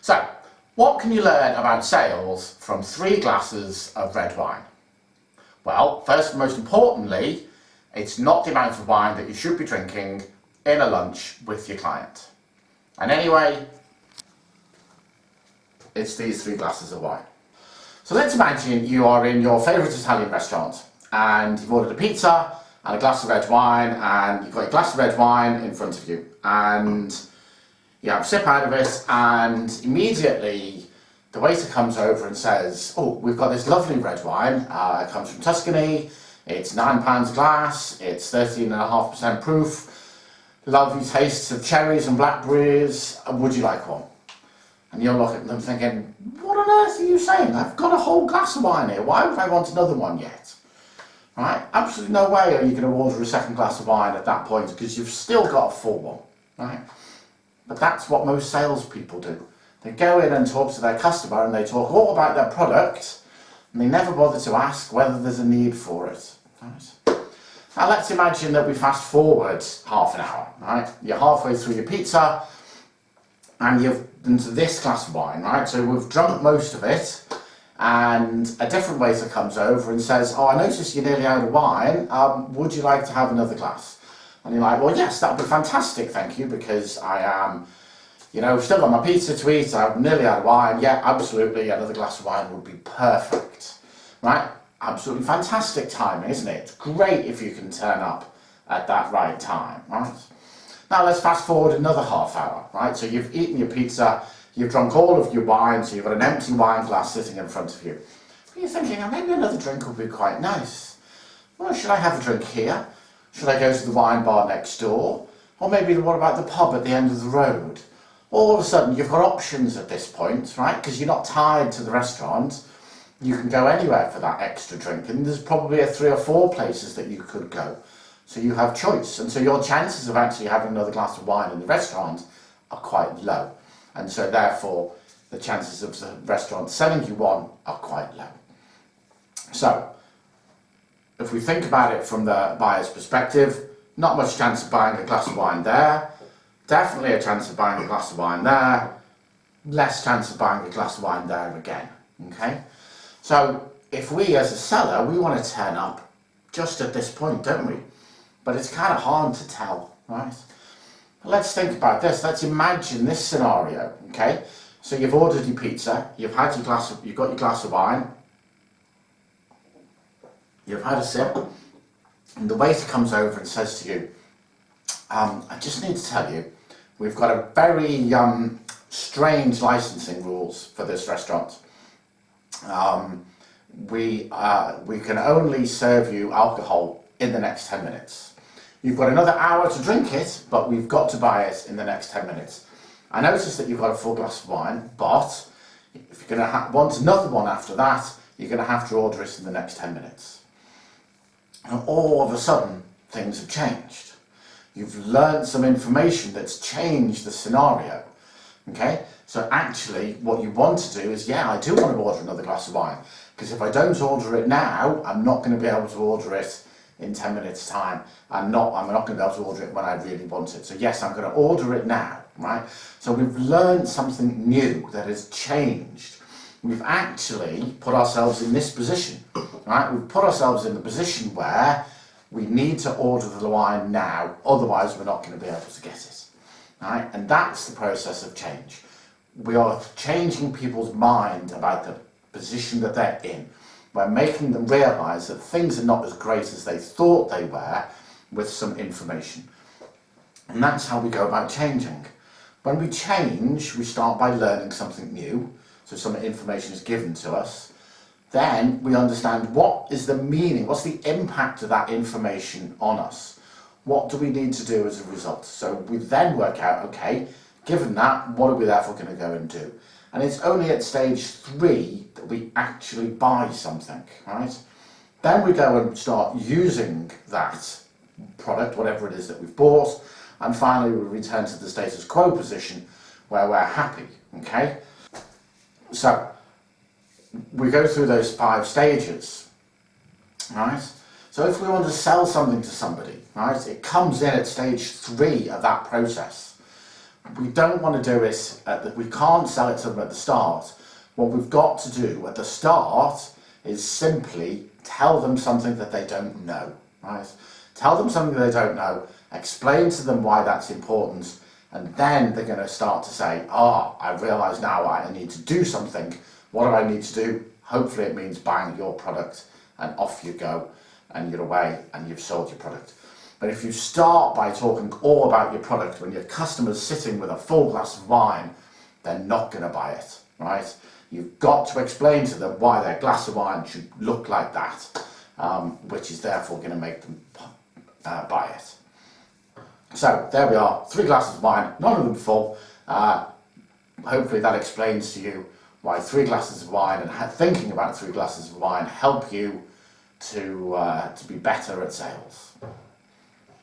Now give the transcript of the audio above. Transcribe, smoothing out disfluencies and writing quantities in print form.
So, what can you learn about sales from 3 glasses of red wine? Well, first and most importantly, it's not the amount of wine that you should be drinking in a lunch with your client. And anyway, it's these 3 glasses of wine. So let's imagine you are in your favourite Italian restaurant and you've ordered a pizza and a glass of red wine, and you've got a glass of red wine in front of you, and you have a sip out of it, and immediately the waiter comes over and says, oh, we've got this lovely red wine, it comes from Tuscany, it's £9 a glass, it's 13.5% proof, lovely tastes of cherries and blackberries, would you like one? And you'll look at them thinking, what on earth are you saying? I've got a whole glass of wine here, why would I want another one yet? Right? Absolutely no way are you going to order a second glass of wine at that point, because you've still got a full one. Right? But that's what most salespeople do. They go in and talk to their customer and they talk all about their product, and they never bother to ask whether there's a need for it. Right? Now let's imagine that we fast forward half an hour. Right? You're halfway through your pizza and you've into this glass of wine. Right? So we've drunk most of it, and a different waiter comes over and says, oh, I noticed you're nearly out of wine, would you like to have another glass? And you're like, well, yes, that would be fantastic, thank you, because I am, still got my pizza to eat, I'm nearly out of wine. Yeah, absolutely, another glass of wine would be perfect. Right? Absolutely fantastic timing, isn't it? It's great if you can turn up at that right time, right? Now let's fast forward another half hour, right? So you've eaten your pizza, you've drunk all of your wine, so you've got an empty wine glass sitting in front of you. But you're thinking, oh, maybe another drink would be quite nice. Well, should I have a drink here? Should I go to the wine bar next door? Or maybe what about the pub at the end of the road? All of a sudden you've got options at this point, right? Because you're not tied to the restaurant. You can go anywhere for that extra drink, and there's probably 3 or 4 places that you could go. So you have choice, and so your chances of actually having another glass of wine in the restaurant are quite low. And so therefore the chances of the restaurant selling you one are quite low. So if we think about it from the buyer's perspective, not much chance of buying a glass of wine there, definitely a chance of buying a glass of wine there, less chance of buying a glass of wine there again. Okay? So if we as a seller, we want to turn up just at this point, don't we? But it's kind of hard to tell, right? Let's think about this. Let's imagine this scenario, okay? So you've ordered your pizza, you've got your glass of wine, you've had a sip, and the waiter comes over and says to you, I just need to tell you, we've got a very strange licensing rules for this restaurant. We can only serve you alcohol in the next 10 minutes. You've got another hour to drink it, but we've got to buy it in the next 10 minutes. I noticed that you've got a full glass of wine, but if you're going to want another one after that, you're going to have to order it in the next 10 minutes. And all of a sudden, things have changed. You've learned some information that's changed the scenario. Okay? So actually, what you want to do is, I do want to order another glass of wine, because if I don't order it now, I'm not going to be able to order it in 10 minutes time. I'm not going to be able to order it when I really want it. So yes, I'm going to order it now, right? So we've learned something new that has changed. We've actually put ourselves in this position, right? We've put ourselves in the position where we need to order the wine now, otherwise we're not going to be able to get it, right? And that's the process of change. We are changing people's mind about the position that they're in. We're making them realise that things are not as great as they thought they were with some information. And that's how we go about changing. When we change, we start by learning something new. So some information is given to us. Then we understand what is the meaning, what's the impact of that information on us. What do we need to do as a result? So we then work out, okay, given that, what are we therefore going to go and do? And it's only at stage 3 that we actually buy something, right? Then we go and start using that product, whatever it is that we've bought, and finally we return to the status quo position where we're happy, okay? So we go through those 5 stages, right? So if we want to sell something to somebody, right, it comes in at stage 3 of that process. we don't want to do it we can't sell it to them at the start. What we've got to do at the start is simply tell them something that they don't know, right? Tell them something they don't know, explain to them why that's important, and then they're going to start to say, I realise now I need to do something. What do I need to do? Hopefully it means buying your product, and off you go, and you're away, and you've sold your product. But if you start by talking all about your product when your customer's sitting with a full glass of wine, they're not going to buy it, right? You've got to explain to them why their glass of wine should look like that, which is therefore going to make them buy it. So there we are, 3 glasses of wine, none of them full. Hopefully that explains to you why 3 glasses of wine and thinking about 3 glasses of wine help you to be better at sales.